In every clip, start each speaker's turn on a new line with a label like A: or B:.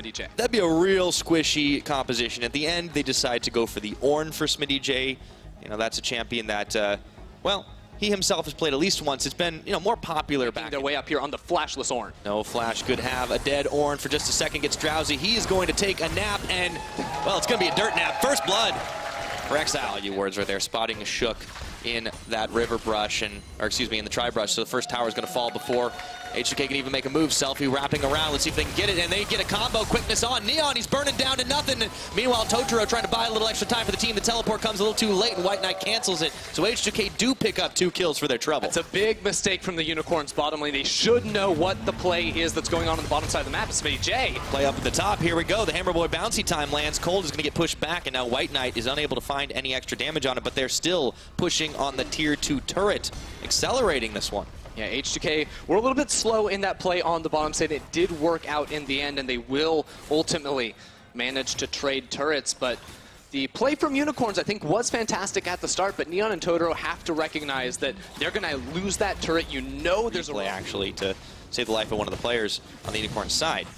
A: SmittyJ.
B: That'd be a real squishy composition. At the end, they decide to go for the Ornn for SmittyJ. You know, that's a champion that, well, he himself has played at least once. It's been, you know, more popular back.
A: Their way up here on the flashless Ornn.
B: No flash, could have a dead Ornn for just a second, gets drowsy. He is going to take a nap, and, well, it's going to be a dirt nap. First blood for Exile. You words right there, spotting a Shook in that river brush, and, or excuse me, in the tri-brush. So the first tower is going to fall before H2K can even make a move. Selfie wrapping around. Let's see if they can get it, and they get a combo. Quickness on Neon. He's burning down to nothing. Meanwhile, Totoro trying to buy a little extra time for the team. The teleport comes a little too late, and White Knight cancels it. So H2K do pick up 2 kills for their trouble.
A: It's a big mistake from the Unicorns bottom lane. They should know what the play is that's going on the bottom side of the map. It's SmittyJ.
B: Play up at the top. Here we go. The Hammer Boy bouncy time lands. Cold is going to get pushed back, and now White Knight is unable to find any extra damage on it, but they're still pushing on the tier 2 turret, accelerating this one.
A: Yeah, H2K were a little bit slow in that play on the bottom side. It did work out in the end, and they will ultimately manage to trade turrets. But the play from Unicorns, I think, was fantastic at the start, but Neon and Totoro have to recognize that they're going to lose that turret. You know there's a
B: play actually to save the life of one of the players on the Unicorn side.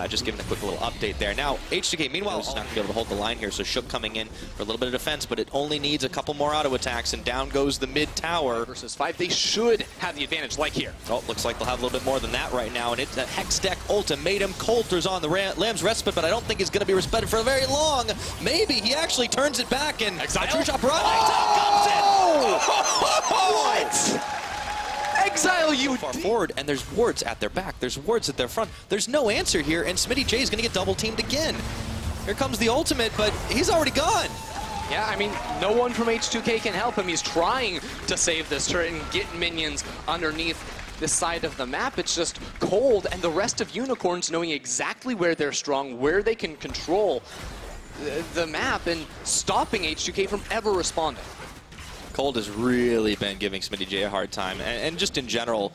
B: Just giving a quick little update there. Now, H2K, meanwhile, is not going to be able to hold the line here, so Shook coming in for a little bit of defense, but it only needs a couple more auto attacks, and down goes the mid tower.
A: Versus 5, they should have the advantage, like here.
B: Oh, looks like they'll have a little bit more than that right now, and it's a Hex Deck ultimatum. Coulter's on the Lamb's respite, but I don't think he's going to be respected for very long. Maybe he actually turns it back, and
A: Exile?
B: True Shot run. Exile comes in!
A: What? Exile, you
B: far forward, and there's wards at their back. There's wards at their front. There's no answer here, and SmittyJ is going to get double teamed again. Here comes the ultimate, but he's already gone.
A: Yeah, I mean, no one from H2K can help him. He's trying to save this turret and get minions underneath this side of the map. It's just Cold and the rest of Unicorns knowing exactly where they're strong, where they can control the map, and stopping H2K from ever responding.
B: Cold has really been giving SmittyJ a hard time, and just in general,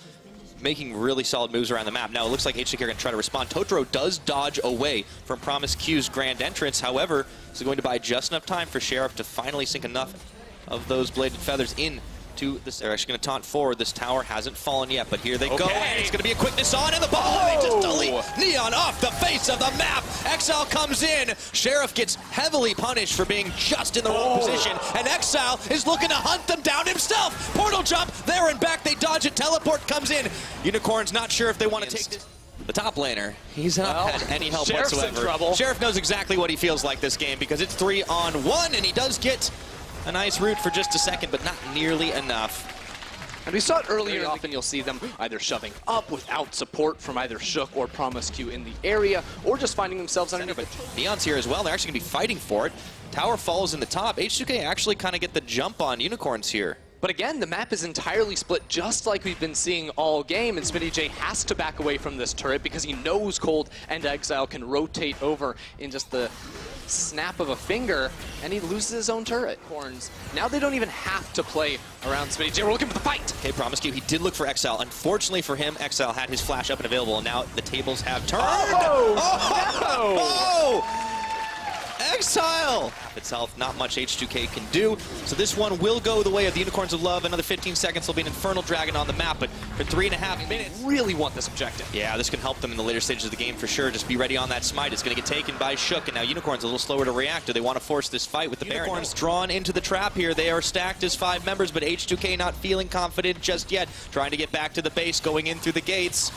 B: making really solid moves around the map. Now it looks like H2K are going to try to respond. Totoro does dodge away from promisQ's grand entrance. However, this is going to buy just enough time for Sheriff to finally sink enough of those bladed feathers in to this. They're actually going to taunt forward. This tower hasn't fallen yet, but here they go. And it's going to be a quickness on in the bubble. They just delete Neon off the face of the map. Exile comes in. Sheriff gets heavily punished for being just in the wrong position, and Exile is looking to hunt them down himself. Portal jump there and back. They dodge it. Teleport comes in. Unicorn's not sure if they want to take this. The top laner, he's not had any help
A: Sheriff's
B: whatsoever.
A: in trouble.
B: Sheriff knows exactly what he feels like this game, because it's 3-on-1, and he does get a nice root for just a second, but not nearly enough.
A: And we saw it earlier. Often you'll see them either shoving up without support from either Shook or promisQ in the area, or just finding themselves underneath it.
B: Neon's here as well. They're actually going to be fighting for it. Tower falls in the top. H2K actually kind of get the jump on Unicorns here.
A: But again, the map is entirely split, just like we've been seeing all game, and SmittyJ has to back away from this turret because he knows Cold and Exile can rotate over in just the snap of a finger, and he loses his own turret. Horns. Now they don't even have to play around SmittyJ. We're looking for the fight.
B: Okay, promisQ, he did look for Exile. Unfortunately for him, Exile had his flash up and available, and now the tables have turned. Exile! Itself, not much H2K can do. So this one will go the way of the Unicorns of Love. Another 15 seconds, there'll be an Infernal Dragon on the map, but for 3.5 minutes.
A: Really want this objective.
B: Yeah, this can help them in the later stages of the game for sure. Just be ready on that smite. It's going to get taken by Shook, and now Unicorn's a little slower to react. Do they want to force this fight with the Baron? Unicorns drawn into the trap here. They are stacked as 5 members, but H2K not feeling confident just yet. Trying to get back to the base, going in through the gates.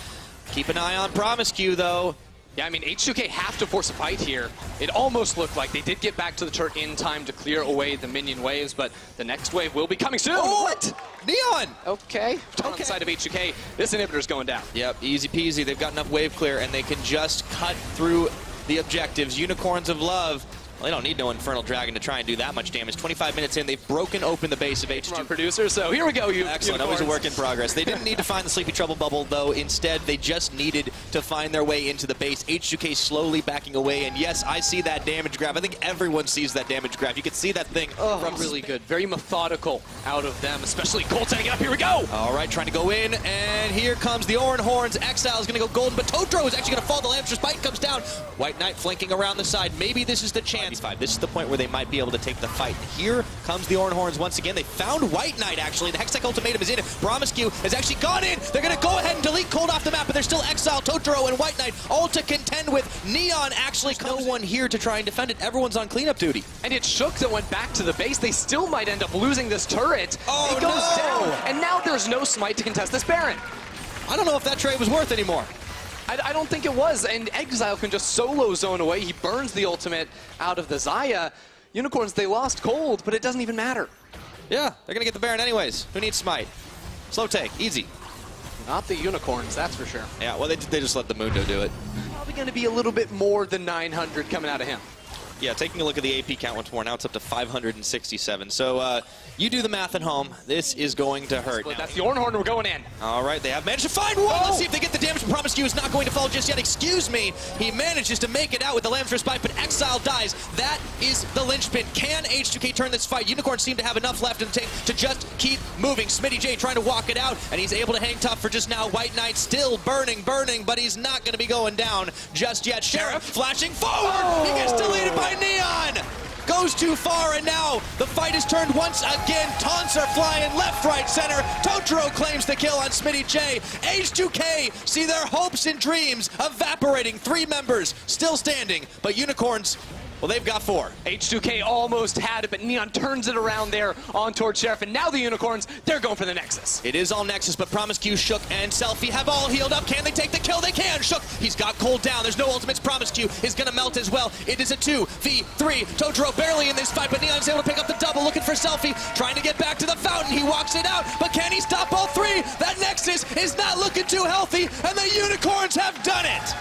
B: Keep an eye on promisQ, though.
A: Yeah, I mean, H2K have to force a fight here. It almost looked like they did get back to the turret in time to clear away the minion waves, but the next wave will be coming soon.
B: Oh, what? Neon!
A: Okay. On the side of H2K, this inhibitor's going down.
B: Yep, easy peasy. They've got enough wave clear, and they can just cut through the objectives. Unicorns of Love. Well, they don't need no Infernal Dragon to try and do that much damage. 25 minutes in, they've broken open the base of H2.
A: Producer, so here we go,
B: Excellent, always a work in progress. They didn't need to find the Sleepy Trouble bubble, though. Instead, they just needed to find their way into the base. H2K slowly backing away, and yes, I see that damage grab. I think everyone sees that damage grab. You can see that thing from
A: really good. Very methodical out of them, especially Cold setting it up. Here we go!
B: All right, trying to go in, and here comes the Ornn Horns. Exile is going to go golden, but Totoro is actually going to fall. The Lamb's Bite comes down. White Knight flanking around the side. Maybe this is the chance. 5. This is the point where they might be able to take the fight. Here comes the Ornhorns once again. They found White Knight, actually. The Hextech Ultimatum is in. Promiscu has actually gone in. They're going to go ahead and delete Cold off the map, but they're still Exile, Totoro, and White Knight, all to contend with. Neon actually comes no one here to try and defend it. Everyone's on cleanup duty.
A: And it's Shook that went back to the base. They still might end up losing this turret.
B: Oh,
A: it goes
B: no.
A: down, and now there's no Smite to contest this Baron.
B: I don't know if that trade was worth anymore.
A: I don't think it was, and Exile can just solo zone away. He burns the ultimate out of the Xayah. Unicorns, they lost Cold, but it doesn't even matter.
B: Yeah, they're going to get the Baron anyways. Who needs Smite? Slow take, easy.
A: Not the Unicorns, that's for sure.
B: Yeah, well, they just let the Mundo do it.
A: Probably going to be a little bit more than 900 coming out of him.
B: Yeah, taking a look at the AP count once more, now it's up to 567. So you do the math at home. This is going to hurt.
A: Now. That's the Ornhorn, we're going in.
B: All right, they have managed to find one. Let's see if they get the damage. Promiscu is not going to fall just yet. Excuse me. He manages to make it out with the Lamb's Respite, but Exile dies. That is the linchpin. Can H2K turn this fight? Unicorns seem to have enough left in the tank to just keep moving. SmittyJ trying to walk it out, and he's able to hang tough for just now. White Knight still burning, but he's not going to be going down just yet. Sheriff flashing forward. He gets deleted by Neon. Goes too far, and now the fight is turned once again. Taunts are flying left, right, center. Totoro claims the kill on SmittyJ. H2K see their hopes and dreams evaporating. 3 members still standing, but Unicorns, well, they've got 4.
A: H2K almost had it, but Neon turns it around there on towards Sheriff, and now the Unicorns, they're going for the Nexus.
B: It is all Nexus, but Promiscu, Shook, and Selfie have all healed up. Can they take the kill? They can. Shook, he's got Cold down. There's no ultimates. Promiscu is going to melt as well. It is a 2v3. Totoro barely in this fight, but Neon's able to pick up the double, looking for Selfie, trying to get back to the fountain. He walks it out, but can he stop all 3? That Nexus is not looking too healthy, and the Unicorns have done it.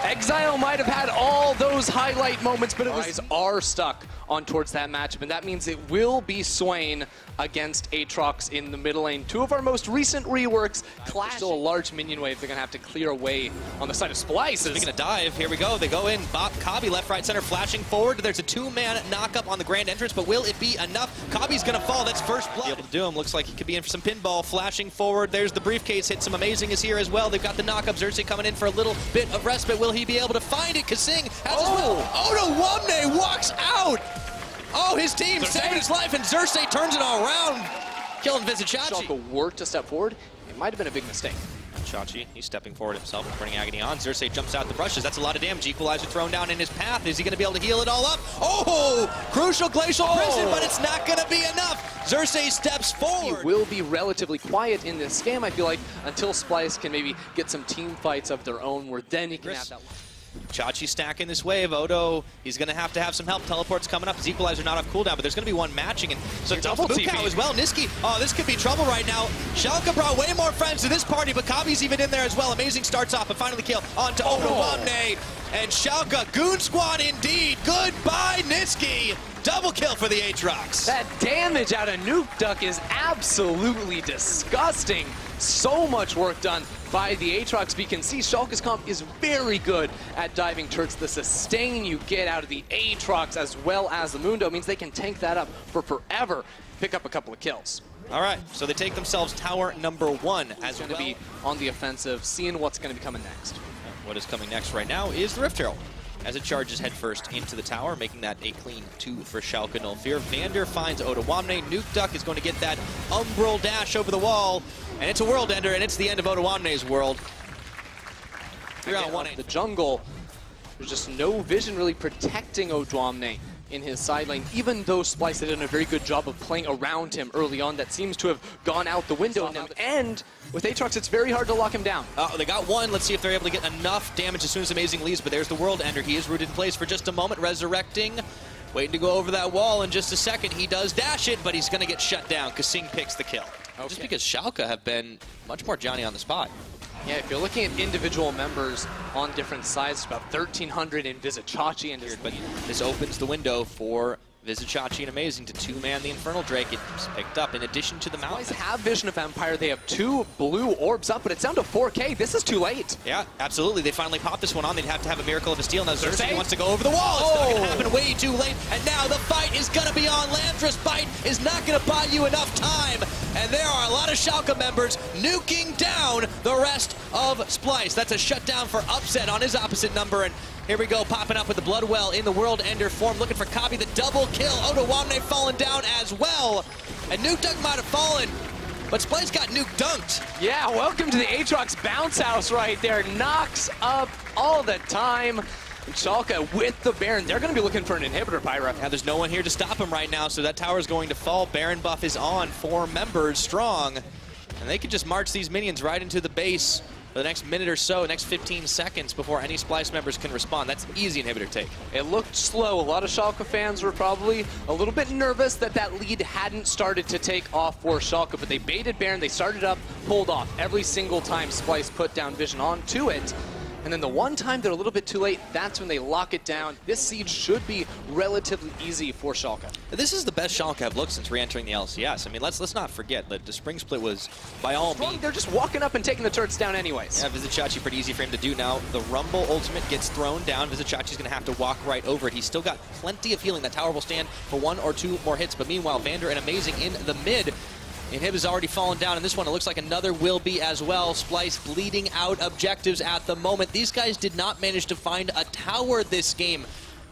A: Exile might have had all those highlight moments, but it was are stuck on towards that matchup, and that means it will be Swain against Aatrox in the middle lane. 2 of our most recent reworks clash. Still a large minion wave they're going to have to clear away on the side of Splice.
B: Speaking of dive, here we go. They go in. Kabi left, right, center, flashing forward. There's a 2-man knock-up on the grand entrance, but will it be enough? Kabi's going to fall. That's first blood. Be able to do him. Looks like he could be in for some pinball. Flashing forward. There's the briefcase hit. Some amazing is here as well. They've got the knock-up. Xerxes coming in for a little bit of respite. Will he be able to find it? Kasing has as well. Oda walks out. Oh, his team saving his life, and Xerxes turns it all around, killing Vizicsacsi.
A: Schalke worked to step forward. It might have been a big mistake.
B: Chachi, he's stepping forward himself, bringing Agony on. Xerxes jumps out the brushes. That's a lot of damage. Equalizer thrown down in his path. Is he going to be able to heal it all up? Oh, crucial Glacial Prison, but it's not going to be enough. Xerxes steps forward.
A: He will be relatively quiet in this game, I feel like, until Splice can maybe get some team fights of their own, where then he can have that.
B: Chachi stacking this wave. Odo, he's going to have some help. Teleport's coming up. His Equalizer not off cooldown, but there's going to be one matching. And so double Bukao as well. Niski, oh, this could be trouble right now. Schalke brought way more friends to this party, but Kabi's even in there as well. Amazing starts off, and finally kill onto Odoamne. And Schalke, Goon Squad indeed. Goodbye, Niski. Double kill for the Aatrox.
A: That damage out of Nuke Duck is absolutely disgusting. So much work done by the Aatrox. But you can see Schalke's comp is very good at diving turrets. The sustain you get out of the Aatrox as well as the Mundo means they can tank that up for forever, pick up a couple of kills.
B: All right, so they take themselves tower number 1 as
A: going to be on the offensive, seeing what's going to be coming next.
B: What is coming next right now is the Rift Herald, as it charges headfirst into the tower, making that a clean 2 for Schalke, no fear. Vander finds Odoamne. Nuke Duck is going to get that umbral dash over the wall, and it's a world ender, and it's the end of Odoamne's world. You're on 1-8.
A: The jungle, there's just no vision really protecting Odoamne in his side lane, even though Splice had done a very good job of playing around him early on. That seems to have gone out the window now. And with Aatrox, it's very hard to lock him down.
B: They got one. Let's see if they're able to get enough damage as soon as Amazing leaves, but there's the World Ender. He is rooted in place for just a moment, resurrecting. Waiting to go over that wall in just a second. He does dash it, but he's going to get shut down. Kasing picks the kill. Okay. Just because Schalke have been much more Johnny on the spot.
A: Yeah, if you're looking at individual members on different sides, about 1,300 in Vizicsacsi, and
B: but this opens the window for Vizicsacsi and Amazing to 2-man the Infernal Drake. It's picked up in addition to the Mountain.
A: They have Vision of Empire. They have 2 blue orbs up, but it's down to 4K. This is too late.
B: Yeah, absolutely. They finally popped this one on. They'd have to have a Miracle of a Steel. Now Xerxes wants to go over the wall. It's not going to happen, way too late. And now the fight is going to be on. Lamb's Respite is not going to buy you enough time. and there are a lot of Schalke members nuking down the rest of Splyce. That's a shutdown for Upset on his opposite number, and here we go, popping up with the Bloodwell in the World Ender form, looking for Kabi, the double kill. Odoamne falling down as well, and Nuke Dunk might have fallen, but Splyce got nuke dunked.
A: Yeah, welcome to the Aatrox bounce house right there. Knocks up all the time. And Schalke with the Baron. They're going to be looking for an inhibitor, Pyra.
B: Now, there's no one here to stop him right now, so that tower is going to fall. Baron buff is on, 4 members strong, and they can just march these minions right into the base for the next minute or so, next 15 seconds before any Splyce members can respond. That's easy inhibitor take.
A: It looked slow. A lot of Schalke fans were probably a little bit nervous that that lead hadn't started to take off for Schalke, but they baited Baron, they started up, pulled off every single time Splyce put down vision onto it. And then the one time they're a little bit too late, that's when they lock it down. This siege should be relatively easy for Schalke.
B: This is the best Schalke have looked since re-entering the LCS. I mean, let's not forget that the Spring Split was, by all means...
A: They're just walking up and taking the turrets down anyways.
B: Yeah, Vizicsacsi pretty easy for him to do now. The Rumble ultimate gets thrown down. Vizicsacsi's going to have to walk right over it. He's still got plenty of healing. That tower will stand for 1 or 2 more hits, but meanwhile, Vander and Amazing in the mid. Inhib has already fallen down, and this one, it looks like another will be as well. Splyce bleeding out objectives at the moment. These guys did not manage to find a tower this game.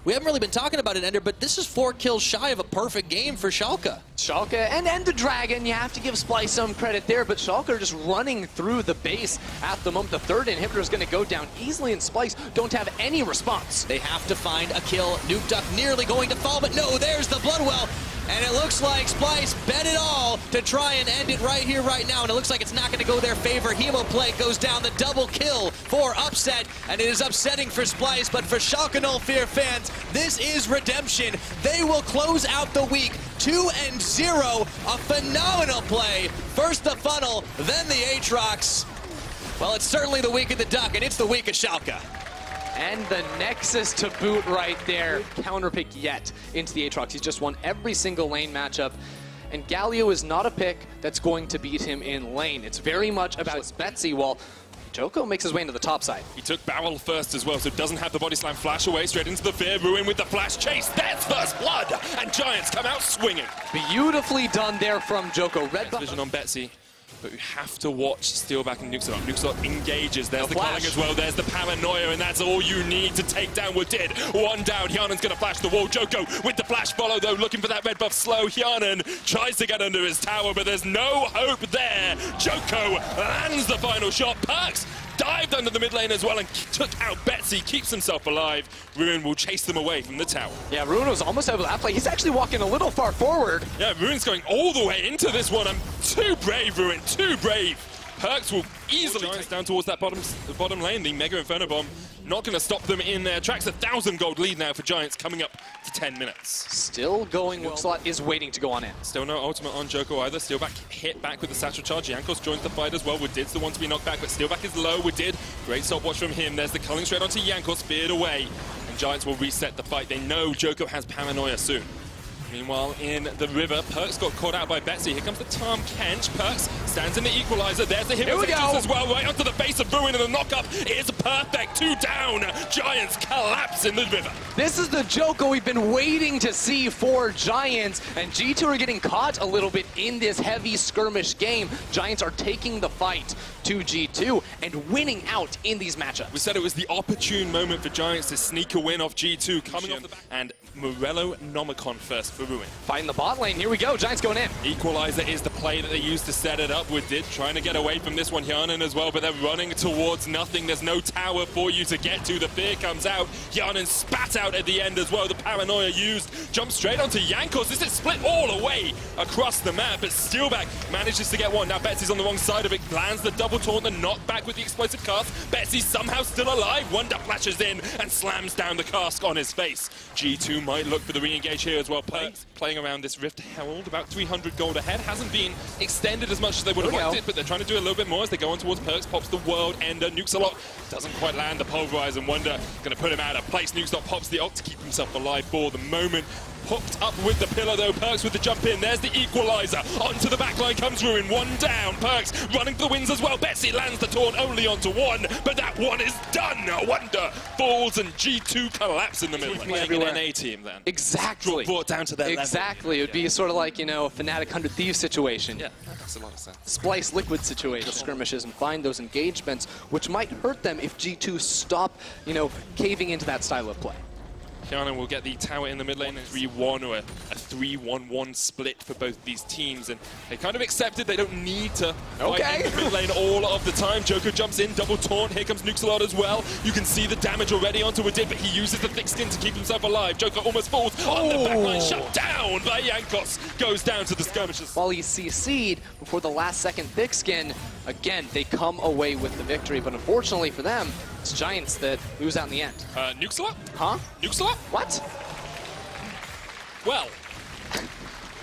B: We haven't really been talking about it, Ender, but this is 4 kills shy of a perfect game for Schalke.
A: Schalke and the Dragon, you have to give Splyce some credit there, but Schalke are just running through the base at the moment. The third inhibitor is going to go down easily, and Splyce don't have any response.
B: They have to find a kill. Nuke Duck nearly going to fall, but no, there's the Bloodwell. And it looks like Splyce bet it all to try and end it right here, right now. And it looks like it's not going to go their favor. Hemoplague goes down, the double kill for Upset. And it is upsetting for Splyce, but for Schalke 04 fans, this is redemption. They will close out the week 2-0. A phenomenal play. First the funnel, then the Aatrox. Well, it's certainly the week of the Duck, and it's the week of Schalke.
A: And the Nexus to boot right there. Counterpick yet into the Aatrox. He's just won every single lane matchup. And Galio is not a pick that's going to beat him in lane. It's very much about Betsy, while Joko makes his way into the top side.
C: He took barrel first as well, so doesn't have the body slam flash away. Straight into the fear. Ruin with the flash chase. That's first blood. And Giants come out swinging.
A: Beautifully done there from Joko. Red
C: vision on Betsy. But we have to watch Steelback and Nukeslot. Nukeslot engages. There's the calling as well. There's the paranoia, and that's all you need to take down Woodid. 1 down. Hjarnan's going to flash the wall. Joko with the flash follow, though, looking for that red buff slow. Hjarnan tries to get under his tower, but there's no hope there. Joko lands the final shot. Perkz dived under the mid lane as well and took out Betsy, keeps himself alive. Ruin will chase them away from the tower.
A: Yeah, Ruin was almost able to outplay. He's actually walking a little far forward.
C: Yeah, Ruin's going all the way into this one. I'm too brave, Ruin, too brave. Perkz will easily take down towards that bottom lane. The Mega Inferno Bomb not going to stop them in their tracks. 1,000 gold lead now for Giants coming up to 10 minutes.
A: Still going well. Nukeslot is waiting to go on in.
C: Still no ultimate on Joko either. Steelback hit back with the satchel charge. Jankos joins the fight as well. Woodid's the one to be knocked back, but Steelback is low. Woodid, great stopwatch from him. There's the culling straight onto Jankos, speared away. And Giants will reset the fight. They know Joko has paranoia soon. Meanwhile, in the river, Perkz got caught out by Betsy. Here comes the Tahm Kench. Perkz stands in the equalizer. There's the hero as well, right onto the base of Ruin, and the knockup is perfect. 2 down. Giants collapse in the river.
A: This is the Joko we've been waiting to see for Giants, and G2 are getting caught a little bit in this heavy skirmish game. Giants are taking the fight to G2 and winning out in these matchups.
C: We said it was the opportune moment for Giants to sneak a win off G2 coming off the back. And Morello Nomicon first for Ruin.
A: Fighting the bot lane. Here we go. Giants going in.
C: Equalizer is the play that they used to set it up. Woodid trying to get away from this one. Hjarnan as well, but they're running towards nothing. There's no tower for you to get to. The fear comes out. Hjarnan spat out at the end as well. The paranoia used. Jumps straight onto Jankos. This is split all away across the map, but Steelback manages to get one. Now Betsy's on the wrong side of it. Lands the double taunt, the knockback with the explosive cast. Betsy somehow still alive. Wonder flashes in and slams down the cask on his face. G2 might look for the re-engage here as well. Perkz playing around this Rift Herald, about 300 gold ahead. Hasn't been extended as much as they would have liked it, but they're trying to do a little bit more as they go on towards Perkz. Pops the World Ender. Nukeslot doesn't quite land the Pulverize, and Wonder going to put him out of place. Nukeslot pops the ult to keep himself alive for the moment. hooked up with the pillar though. Perkz with the jump in. There's the equalizer. Onto the backline comes Ruin. One down. Perkz running for the wins as well. Betsy lands the taunt only onto one, but that one is done. No wonder falls and G2 collapse in the middle.
A: Playing
C: an NA team then.
A: Exactly.
C: Brought down to their
A: exactly. It would be sort of like, you know, a Fnatic 100 Thieves situation.
C: Yeah, that makes a lot of sense.
A: Splice Liquid situation. Skirmishes and find those engagements, which might hurt them if G2 stop, you know, caving into that style of play.
C: Kiana will get the tower in the mid lane and 3-1 or a 3-1-1 split for both these teams, and they kind of accepted they don't need to fight in the mid lane all of the time. Joko jumps in, double taunt, here comes Nuxalot as well. You can see the damage already onto Wadid, but he uses the thick skin to keep himself alive. Joko almost falls on the backline, shut down by Jankos, goes down to the skirmishes.
A: While he's CC'd before the last second thick skin, again, they come away with the victory, but unfortunately for them, it's Giants that lose out in the end.
C: Nuxalot?
A: Huh?
C: Nuxalot?
A: What?
C: Well,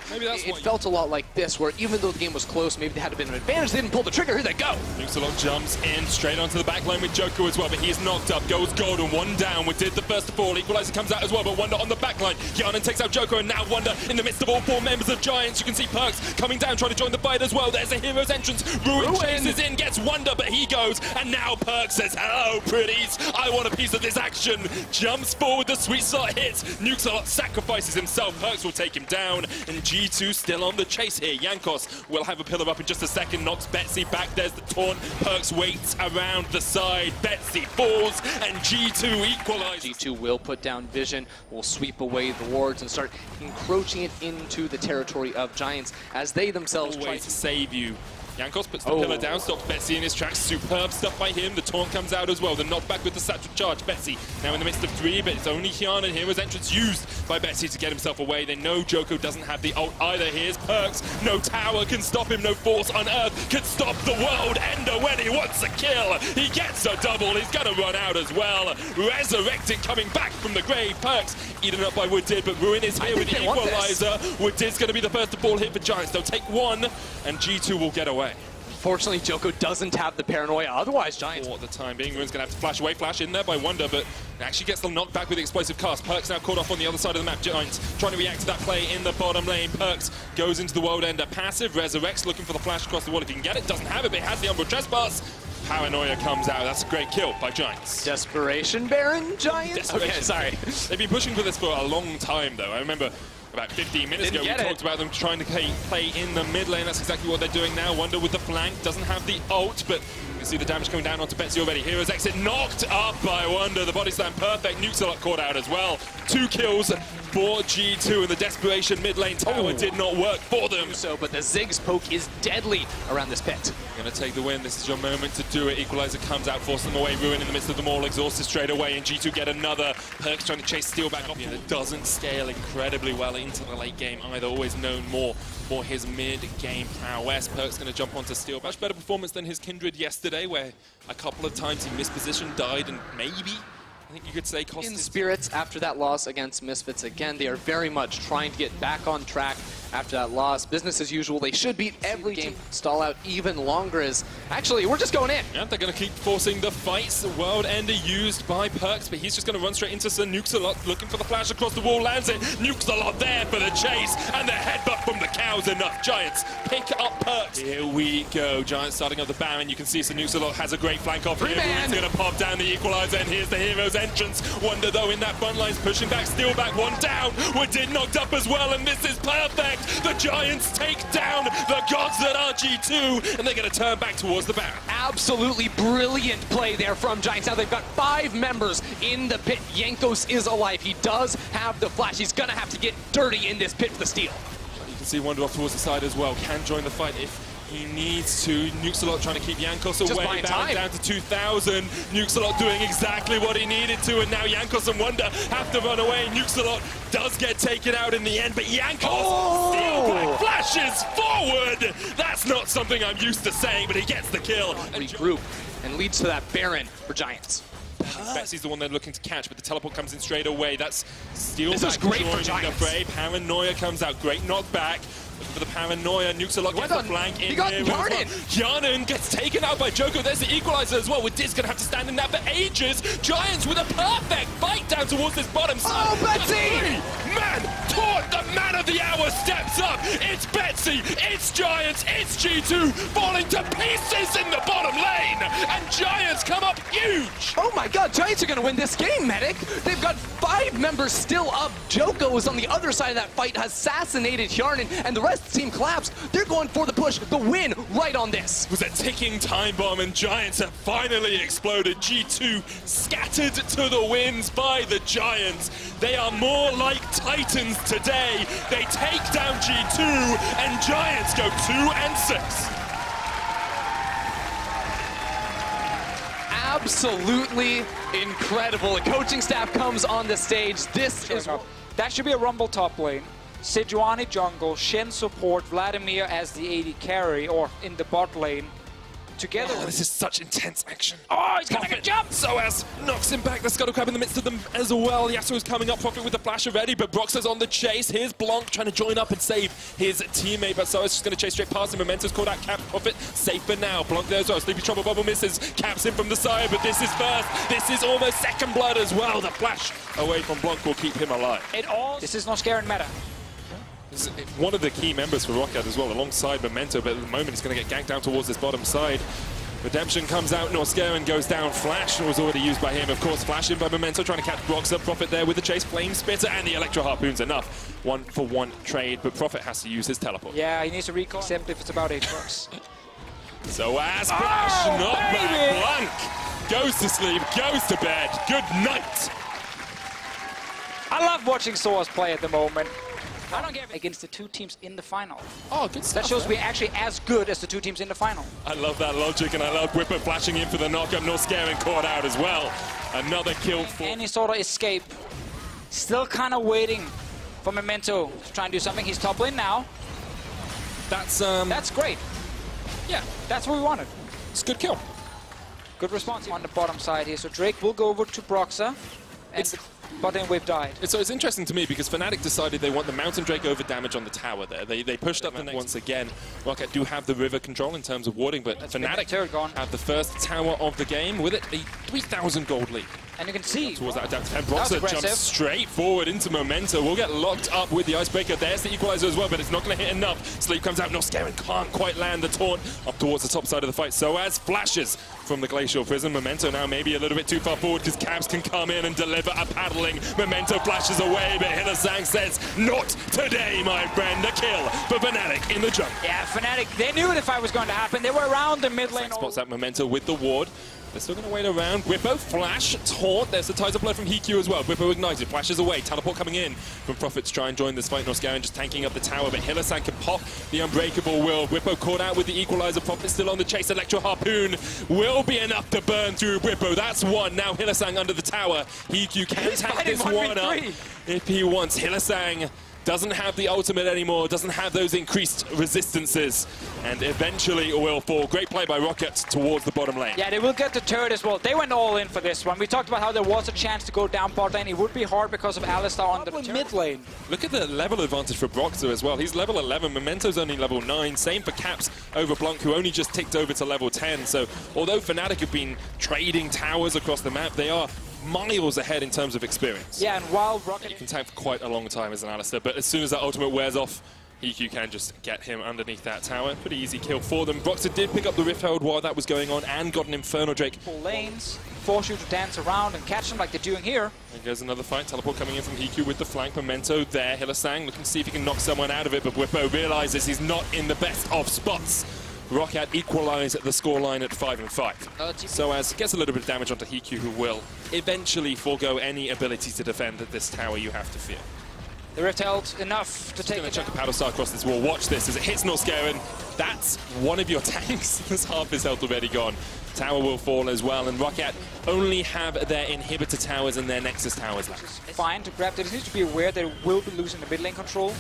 C: maybe that's
A: it felt a lot like this, where even though the game was close, maybe they had a bit of an advantage, they didn't pull the trigger, here they go!
C: Nuxalot jumps in straight onto the back line with Joko as well, but he's knocked up, goes golden, one down, we did the first to fall, Equalizer comes out as well, but Wonder on the back line, Hjarnan takes out Joko, and now Wonder in the midst of all four members of Giants. You can see Perkz coming down, trying to join the fight as well. There's a hero's entrance, Ruin chases in, gets Wonder, but he goes, and now Perkz says, hello pretties, I want a piece of this action, jumps forward, the sweet slot hits, Nuxalot sacrifices himself, Perkz will take him down, and G2 still on the chase here. Jankos will have a pillar up in just a second, knocks Betsy back, there's the taunt, Perkz waits around the side, Betsy falls, and G2 equalizes.
A: G2 will put down Vision, will sweep away the wards and start encroaching it into the territory of Giants as they themselves try
C: to save you. Jankos puts the pillar down, stops Betsy in his tracks. Superb stuff by him. The taunt comes out as well. The knockback with the satchel charge. Betsy now in the midst of three, but it's only Hjarnan. Hero's entrance used by Betsy to get himself away. They know Joko doesn't have the ult either. Here's Perkz. No tower can stop him. No force on earth can stop the world ender when he wants a kill. He gets a double. He's going to run out as well. Resurrected coming back from the grave. Perkz eaten up by Wadid, but Ruin is here with the equalizer. Wadid's going to be the first to fall here for Giants. They'll take one, and G2 will get away.
A: Fortunately, Joko doesn't have the paranoia. Otherwise, Giants...
C: For the time being, Ruin's going to have to flash away. Flash in there by Wonder, but actually gets the knockback with the explosive cast. Perkz now caught off on the other side of the map. Giants trying to react to that play in the bottom lane. Perkz goes into the world ender. Passive, resurrects, looking for the flash across the wall. If he can get it, doesn't have it, but it has the Umbral Trespass. Paranoia comes out. That's a great kill by Giants.
A: Desperation Baron, Giants?
C: Desperation.
A: Okay, sorry.
C: They've been pushing for this for a long time, though. I remember about 15 minutes ago, we talked about them trying to play in the mid lane. That's exactly what they're doing now. Wonder with the flank, doesn't have the ult, but you can see the damage coming down onto Betsy already. Hero's exit knocked up by Wonder. The body slam perfect. Nuxalot caught out as well. 2 kills for G2, and the desperation mid lane tower did not work for them.
A: But the Ziggs poke is deadly around this pit.
C: Going to take the win. This is your moment to do it. Equalizer comes out, forces them away. Ruin in the midst of them all, exhausted straight away, and G2 get another. Perkz trying to chase Steel back off. It doesn't scale incredibly well into the late game either. Always known more for his mid-game prowess. Perkz going to jump onto Steel. Much better performance than his Kindred yesterday, where a couple of times he missed position, died, and maybe, I think you could say, cost
A: in spirits after that loss against Misfits. Again, they are very much trying to get back on track after that loss. Business as usual. They should beat every game. Stall out even longer is... Actually, we're just going in.
C: Yeah, they're going to keep forcing the fights. World Ender used by Perkz, but he's just going to run straight into Sir Nuxalot, looking for the flash across the wall, lands it. Nuxalot there for the chase, and the headbutt from the cows enough. Giants pick up Perkz. Here we go. Giants starting up the Baron. You can see Sir Nuxalot has a great flank off here. He's going to pop down the equalizer, and here's the hero's entrance. Wonder, though, in that front line's pushing back. Steel back, one down. Wadid knocked up as well, and this is perfect. The Giants take down the gods that are G2, and they're going to turn back towards the Baron.
A: Absolutely brilliant play there from Giants. Now they've got 5 members in the pit. Jankos is alive. He does have the flash. He's going to have to get dirty in this pit for the steal.
C: You can see Wonder off towards the side as well. Can join the fight if he needs to. Nuxalot trying to keep Jankos away, down to 2,000. Nuxalot doing exactly what he needed to, and now Jankos and Wonder have to run away. Nuxalot does get taken out in the end, but Jankos Steel back flashes forward. That's not something I'm used to saying, but he gets the kill.
A: Regroup and leads to that Baron for Giants.
C: Betsy's the one they're looking to catch, but the teleport comes in straight away. That's Steel
A: this
C: back
A: is great for
C: joining the fray. Paranoia comes out, great knockback. Looking for the Paranoia. Nuxalot gets the flank in
A: he got
C: here. Hjarnan gets taken out by Joko. There's the equalizer as well. Wadid's going to have to stand in that for ages. Giants with a perfect fight down towards this bottom side.
A: Oh, Betsy!
C: Man, torch Proxy, it's Giants, it's G2 falling to pieces in the bottom lane, and Giants come up huge.
A: Oh my god, Giants are gonna win this game, Medic! They've got 5 members still up. Joko is on the other side of that fight, has assassinated Hjarnan, and the rest of the team collapsed. They're going for the push, the win, right on this.
C: It was a ticking time bomb, and Giants have finally exploded. G2 scattered to the winds by the Giants. They are more like Titans today. They take down G2, and Giants go 2-6.
A: Absolutely incredible. The coaching staff comes on the stage. This is...
D: That should be a Rumble top lane. Sejuani jungle, Shen support, Vladimir as the AD carry, or in the bot lane. Together.
C: Oh, this is such intense action.
D: Oh, he's gonna get jumped!
C: Soaz knocks him back. The Scuttle Crab in the midst of them as well. Yasuo's coming up, Prophet with the flash already, but Broxah's on the chase. Here's Blanc trying to join up and save his teammate, but Soaz just going to chase straight past him. Momento's called out. Caps Prophet safe for now. Blanc there as well. Sleepy Trouble Bubble misses. Caps in from the side, but this is first. This is almost second blood as well. The flash away from Blanc will keep him alive.
D: This is Noscarin meta.
C: This is one of the key members for Roccat as well, alongside Memento, but at the moment he's going to get ganked down towards this bottom side. Redemption comes out, Noscarin goes down, Flash was already used by him, of course, Flash in by Memento, trying to catch Broxah. Prophet there with the chase, Flame Spitter, and the Electro Harpoon's enough. 1-for-1 trade, but Prophet has to use his teleport.
D: Yeah, he needs to recall, except if it's about Aatrox.
C: So as Flash, not back, Blanc goes to sleep, goes to bed, good night.
D: I love watching Soaz play at the moment. I don't get against the 2 teams in the final.
C: Oh, good stuff.
D: That shows we're actually as good as the 2 teams in the final.
C: I love that logic, and I love Whipper flashing in for the knock-up. Noscarin caught out as well. Another kill for...
D: Any sort of escape. Still kind of waiting for Memento to try and do something. He's top lane now. That's great.
C: Yeah,
D: that's what we wanted.
C: it's a good kill.
D: Good response on the bottom side here. So Drake will go over to Broxah. But then wave died.
C: So it's interesting to me because Fnatic decided they want the Mountain Drake over damage on the tower there. They pushed up the next once again. Roccat do have the river control in terms of warding, but Fnatic have the first tower of the game with it, a 3,000 gold lead.
D: And you can see
C: towards that adaptive, and Broxah jumps straight forward into Memento. We'll get locked up with the Icebreaker. There's the equalizer as well, but it's not going to hit enough. Sleep comes out. Noscarin can't quite land the taunt up towards the top side of the fight. So as flashes from the Glacial Prison, Memento now maybe a little bit too far forward because Cabs can come in and deliver a paddling. Memento flashes away, but Hylissang says, not today, my friend. A kill for Fnatic in the jungle.
D: Yeah, Fnatic, they knew the fight was going to happen. They were around the mid lane.
C: Spots out Memento with the ward. They're still going to wait around. Whippo, flash, taunt. There's the Tides of Blood from Hikyu as well. Whippo ignited, flashes away. Teleport coming in from Prophet to try and join this fight. Noscarin just tanking up the tower, but Hylissang can pop the Unbreakable Will. Whippo caught out with the Equalizer. Prophet still on the chase. Electro Harpoon will be enough to burn through Whippo. That's one. Now Hylissang under the tower. Hikyu can tag this one up if he wants. Hylissang doesn't have the ultimate anymore, doesn't have those increased resistances, and eventually will fall. Great play by Roccat towards the bottom lane.
D: Yeah, they will get the turret as well. They went all in for this one. We talked about how there was a chance to go down bot lane. It would be hard because of Alistar on the mid lane.
C: Look at the level advantage for Broxah as well. He's level 11, Memento's only level 9. Same for Caps over Blanc, who only just ticked over to level 10. So although Fnatic have been trading towers across the map, they are miles ahead in terms of experience.
D: Yeah, and while Roccat
C: can tank for quite a long time as an Alistar, but as soon as that ultimate wears off, Hikyu can just get him underneath that tower. Pretty easy kill for them. Broxah did pick up the Rift Herald while that was going on and got an Inferno Drake.
D: Full lanes, force you to dance around and catch them like they're doing here.
C: There goes another fight. Teleport coming in from Hikyu with the flank. Memento there. Hylissang looking to see if he can knock someone out of it, but Whippo realizes he's not in the best of spots. Roccat equalize the scoreline at 5-5. So as gets a little bit of damage onto Hikyu, who will eventually forego any ability to defend at this tower, you have to fear.
D: The Rift held enough to take it.
C: Going to chuck a Powder Star across this wall. Watch this as it hits Noscarin. That's one of your tanks. There's half his health already gone. Tower will fall as well, and Roccat only have their inhibitor towers and their Nexus towers left.
D: Fine to grab. They just need to be aware they will be losing the mid lane control.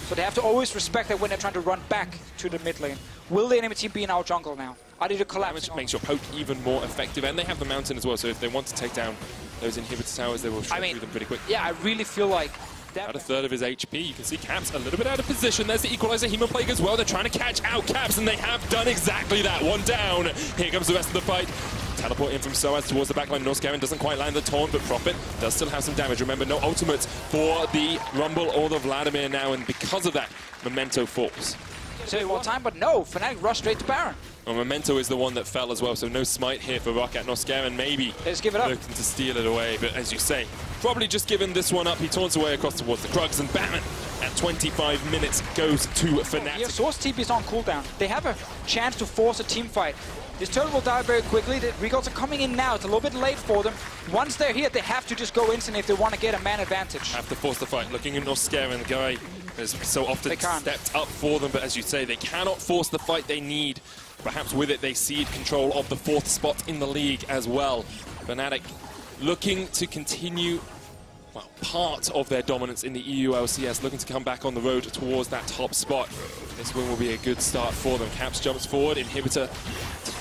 D: So they have to always respect that when they're trying to run back to the mid lane. Will the enemy team be in our jungle now? Are they to collapse?
C: Damage makes your poke even more effective, and they have the mountain as well, so if they want to take down those inhibitor towers, they will shred through them pretty quick.
D: Yeah, I really feel like
C: about a third of his HP. You can see Caps a little bit out of position. There's the Equalizer Hemoplague as well. They're trying to catch out Caps, and they have done exactly that. One down. Here comes the rest of the fight. Teleport in from Soaz towards the backline. Noscarin doesn't quite land the taunt, but Prophet does still have some damage. Remember, no ultimate for the Rumble or the Vladimir now, and because of that, Memento falls.
D: save more time, but no, Fnatic rushed straight to Baron.
C: Well, Memento is the one that fell as well, so no smite here for Roccat. Noskeren maybe
D: Let's give it up.
C: looking to steal it away, but as you say, probably just given this one up. He taunts away across towards the Krugs, and Batman at 25 minutes goes to
D: Here,
C: Fnatic.
D: Source TP is on cooldown. They have a chance to force a team fight. This turtle will die very quickly. The Recalls are coming in now. It's a little bit late for them. Once they're here, they have to just go instant if they want to get a man advantage.
C: Have to force the fight. Looking at Noskeren, the guy has so often stepped up for them, but as you say, they cannot force the fight they need. Perhaps with it, they cede control of the 4th spot in the league as well. Fnatic looking to continue, well, part of their dominance in the EU LCS, looking to come back on the road towards that top spot. This win will be a good start for them. Caps jumps forward, Inhibitor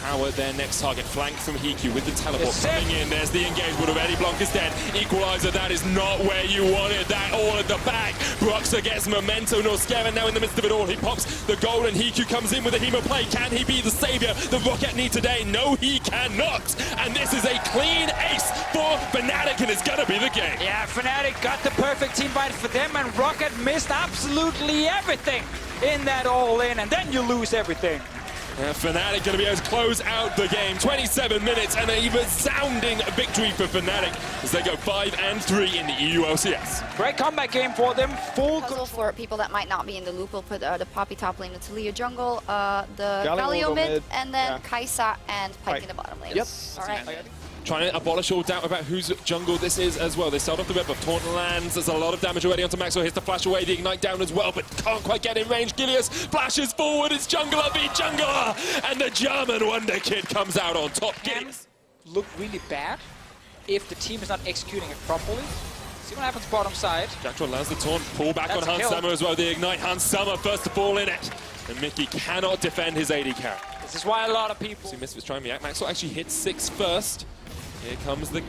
C: tower their next target. Flank from Hiku with the teleport coming in. There's the engagement already. Blanc is dead. Equalizer, that is not where you wanted that all at the back. Bruxa gets Memento. Noskeren now in the midst of it all. He pops the goal and Hiku comes in with a Hemo play. Can he be the savior the Roccat need today? No, he cannot. And this is a clean ace for Fnatic, and it's gonna be the game.
D: Yeah, Fnatic got the perfect team fight for them, and Roccat missed absolutely everything in that all-in, and then you lose everything.
C: Fnatic going to be able to close out the game. 27 minutes and a resounding victory for Fnatic as they go 5-3 in the EU LCS.
D: Great comeback game for them. Full
E: Puzzle for people that might not be in the loop. We'll put the Poppy top lane, the Taliyah jungle, the Galio mid, and then Kai'Sa and Pyke in the bottom lane.
C: Yep.
E: All right.
C: Trying to abolish all doubt about whose jungle this is as well. They start off the rip of Taunt lands. There's a lot of damage already onto Maxwell. Here's the flash away, the ignite down as well, but can't quite get in range. Gilius flashes forward. It's jungler v jungler, and the German Wonder Kid comes out on top.
D: Gilius look really bad if the team is not executing it properly. See what happens bottom side.
C: JackDraw lands the taunt. Pull back
D: That's
C: on Hans Sama as well. The ignite. Hans Sama first to fall in it, and Mickey cannot defend his AD carry.
D: This is why a lot of people...
C: See Misfits trying to react. Maxwell actually hits 6 first. Here comes the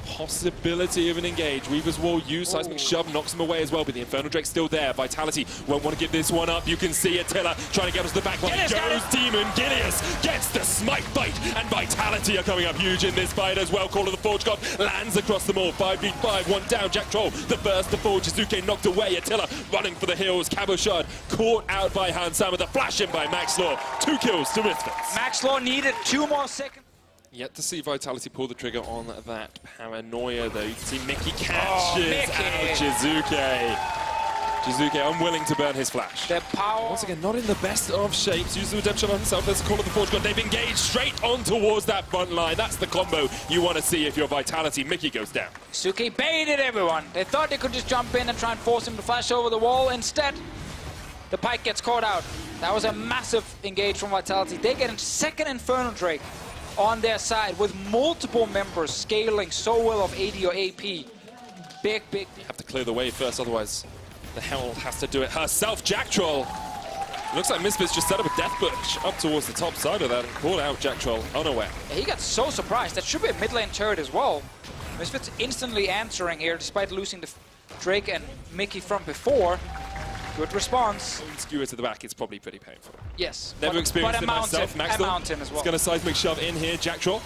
C: possibility of an engage. Weaver's Wall used, Seismic Shove knocks him away as well, but the Infernal Drake's still there. Vitality won't want to give this one up. You can see Attila trying to get us to the back line. Goes Demon, Gilius gets the smite fight, and Vitality are coming up huge in this fight as well. Call of the Forge God lands across them all. 5v5, one down. JackDraw, the burst to fall. Jizuke knocked away. Attila running for the hills. Cabochard caught out by Hans Sama. The flash in by Maxlore. 2 kills to Misfits.
D: Maxlore needed 2 more seconds.
C: Yet to see Vitality pull the trigger on that paranoia, though. You can see Mickey catches out Jizuke. Jizuke unwilling to burn his flash.
D: Their power.
C: Once again, not in the best of shapes. Uses the redemption on himself. There's a call of the Forge God. They've engaged straight on towards that front line. That's the combo you want to see if you're Vitality. Mickey goes down.
D: Suki baited everyone. They thought they could just jump in and try and force him to flash over the wall. Instead, the Pyke gets caught out. That was a massive engage from Vitality. They get a second Infernal Drake on their side with multiple members scaling so well of AD or AP. Big.
C: Have to clear the way first, otherwise the Herald has to do it herself. JackDraw. Looks like Misfits just set up a death bush up towards the top side of that and called out JackDraw unaware.
D: Yeah, he got so surprised. That should be a mid lane turret as well. Misfits instantly answering here despite losing the Drake and Mickey from before. Good response.
C: Skewer to the back, it's probably pretty painful.
D: Yes.
C: Never experienced it myself.
D: A mountain as well.
C: It's going to seismic shove in here. JackDraw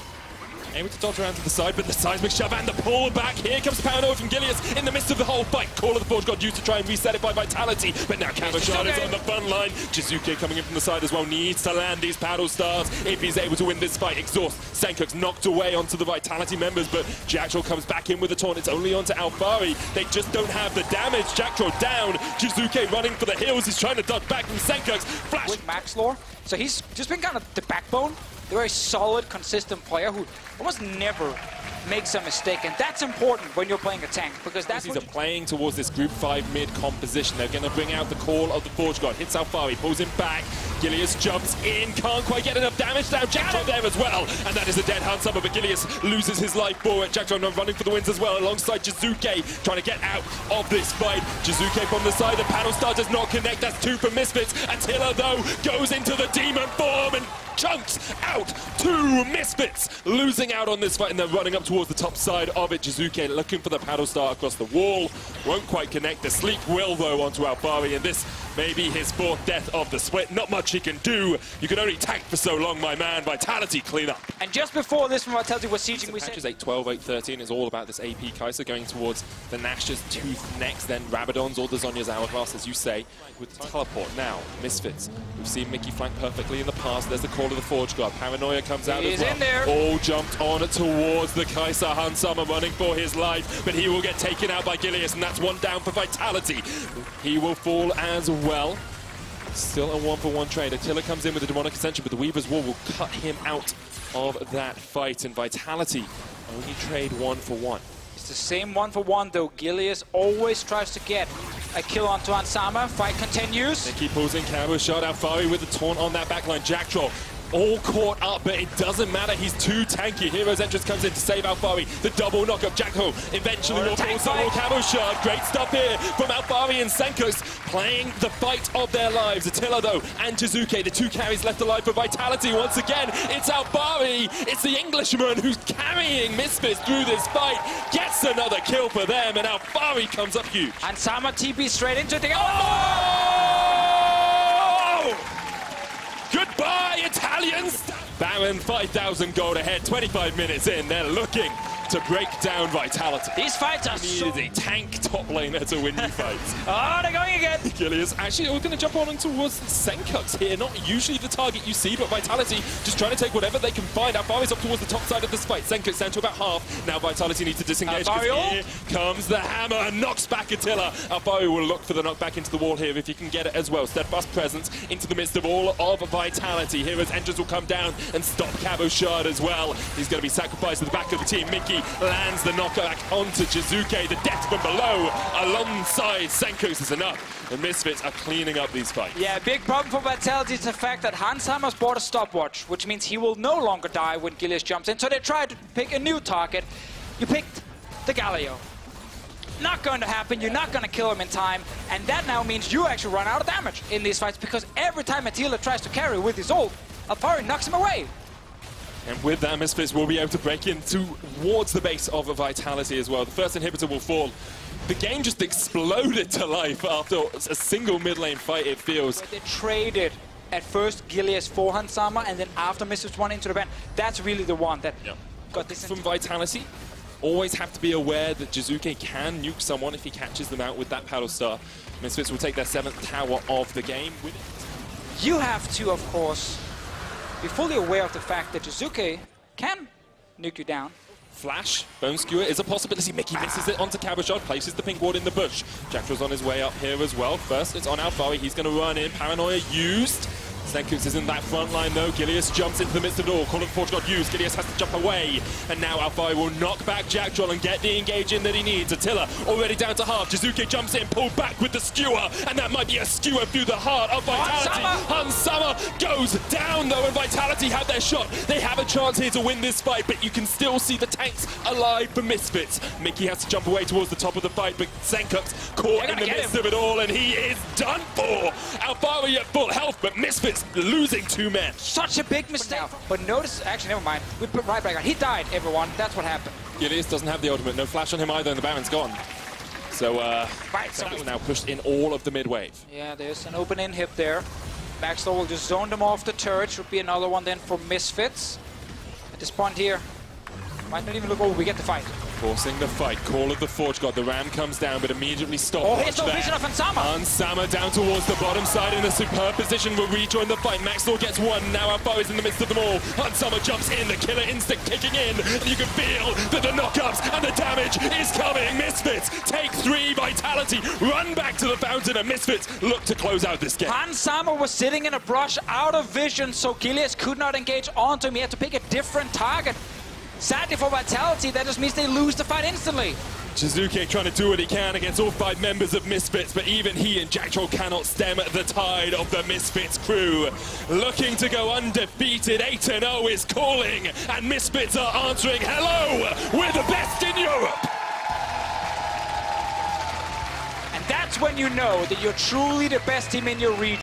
C: able to dodge around to the side, but the seismic shove and the pull back. Here comes Paranoia from Gilius in the midst of the whole fight. Call of the Forge God used to try and reset it by Vitality, but now Cabochard is on the front line. Jizuke coming in from the side as well, needs to land these paddle stars if he's able to win this fight. Exhaust. Senkuk's knocked away onto the Vitality members, but JackDraw comes back in with the taunt. It's only onto Alphari. They just don't have the damage. JackDraw down. Jizuke running for the hills. He's trying to duck back from Senkuk's flash.
D: With Maxlore, so he's just been kind of the backbone. A very solid, consistent player who almost never makes a mistake, and that's important when you're playing a tank, because that's
C: he's playing towards this Group 5 mid composition. They're going to bring out the call of the Forge God. Hits Alphari, pulls him back. Gilius jumps in, can't quite get enough damage down. JackDraw there as well, and that is a dead Hans Sama, but Gilius loses his life for it. JackDraw running for the wins as well, alongside Jizuke, trying to get out of this fight. Jizuke from the side, the panel star does not connect. That's 2 for Misfits. Attila, though, goes into the demon form and chunks out 2 Misfits, losing out on this fight, and they're running up towards the top side of it. Jizuke looking for the paddle star across the wall, won't quite connect. The sleep will, though, onto Alphari, and this Maybe his fourth death of the split. Not much he can do. You can only tank for so long, my man. Vitality clean up.
D: And just before this, when Vitality was sieging, we said...
C: Matches 8-12, 8-13 is all about this AP Kai'Sa going towards the Nash's Tooth next, then Rabadon's or the Zhonya's Hourglass, as you say, with the teleport. Now, Misfits. We've seen Mickey flank perfectly in the past. There's the call of the Forge Guard. Paranoia comes out as well.
D: In there.
C: All jumped on towards the Kai'Sa. Hansama running for his life, but he will get taken out by Gilius, and that's one down for Vitality. He will fall as well. Still a 1-for-1 trade. Attila comes in with the Demonic Ascension, but the Weaver's Wall will cut him out of that fight, and Vitality only trade 1-for-1.
D: It's the same 1-for-1 though. Gilius always tries to get a kill onto Hansama. Fight continues.
C: They keep pulling Cabo shot. Alphari with the taunt on that backline. Jack Troll all caught up, but it doesn't matter. He's too tanky. Hero's Entrance comes in to save Alphari. The double knock-up. Jacko eventually will pull some more Cabo shot. Great stuff here from Alphari and Senkos, playing the fight of their lives. Attila, though, and Jizuke, the two carries left alive for Vitality. Once again, it's Alphari. It's the Englishman who's carrying Misfits through this fight. Gets another kill for them, and Alphari comes up huge.
D: And Sama TP straight into the...
C: Goodbye, Italians! Baron 5,000 gold ahead, 25 minutes in. They're looking to break down Vitality.
D: These fights are so...
C: Needed a tank top laner to win you fights.
D: Oh, they're going again!
C: Gilius, actually, we're going to jump on towards Senkux here. Not usually the target you see, but Vitality just trying to take whatever they can find. Alphari's up towards the top side of this fight. Senkux down to about half. Now Vitality needs to disengage. Here comes the hammer and knocks back Attila. Alphari will look for the knockback into the wall here if he can get it as well. Steadfast presence into the midst of all of Vitality. Hero's Entrance will come down and stop Cabo Shard as well. He's going to be sacrificed at the back of the team. Mickey lands the knockback onto Jizuke. The death from below alongside Senkos is enough. The Misfits are cleaning up these fights.
D: Yeah, big problem for Vitality is the fact that Hansama's bought a stopwatch, which means he will no longer die when Gilius jumps in. So they tried to pick a new target. You picked the Galio. Not going to happen. You're not going to kill him in time. And that now means you actually run out of damage in these fights, because every time Attila tries to carry with his ult, Alphari knocks him away.
C: And with that, Misfits will be able to break in towards the base of Vitality as well. The first inhibitor will fall. The game just exploded to life after a single mid lane fight, it feels.
D: They traded at first Gilius for Hansama, and then after Misfits won into the ban, that's really the one that got this.
C: From Vitality, always have to be aware that Jizuke can nuke someone if he catches them out with that Paddle Star. Misfits will take their 7th tower of the game with it.
D: You have to, of course, be fully aware of the fact that Jizuke can nuke you down.
C: Flash, Bone Skewer is a possibility. Mickey misses it onto Cabochard, places the pink ward in the bush. Jackra's on his way up here as well. First, it's on Alphari. He's going to run in. Paranoia used. Senkux is in that front line though. Gilius jumps into the midst of it all. Call of the Forge got used. Gilius has to jump away. And now Alphari will knock back Jack Troll and get the engage in that he needs. Attila already down to half. Jizuke jumps in, pulled back with the skewer. And that might be a skewer through the heart of Vitality. Hansama goes down though, and Vitality have their shot. They have a chance here to win this fight, but you can still see the tanks alive for Misfits. Mickey has to jump away towards the top of the fight, but Senkux caught in the midst of it all, and he is done for. Alphari at full health, but Misfits losing 2 men.
D: Such a big mistake. But notice, actually, never mind. We put right back on. He died, everyone. That's what happened.
C: Gilius doesn't have the ultimate. No flash on him either, and the Baron's gone. So, so now pushed in all of the mid wave.
D: Yeah, there's an open inhib there. Maxwell will just zone them off the turret. Should be another one then for Misfits. At this point here, might not even look over. We get the fight.
C: Forcing the fight. Call of the Forge God. The Ram comes down, but immediately stopped.
D: Oh, here's no vision of Hansama.
C: Hansama down towards the bottom side in a superb position. Will rejoin the fight. Maxwell gets one. Now Alphari is in the midst of them all. Hansama jumps in. The killer instinct kicking in. And you can feel that the knockups and the damage is coming. Misfits take 3. Vitality run back to the fountain, and Misfits look to close out this game.
D: Hansama was sitting in a brush out of vision, so Gilius could not engage onto him. He had to pick a different target. Sadly for Vitality, that just means they lose the fight instantly.
C: Jizuke trying to do what he can against all 5 members of Misfits, but even he and Jack Troll cannot stem the tide of the Misfits crew. Looking to go undefeated, 8-0 is calling, and Misfits are answering, hello, we're the best in Europe!
D: And that's when you know that you're truly the best team in your region.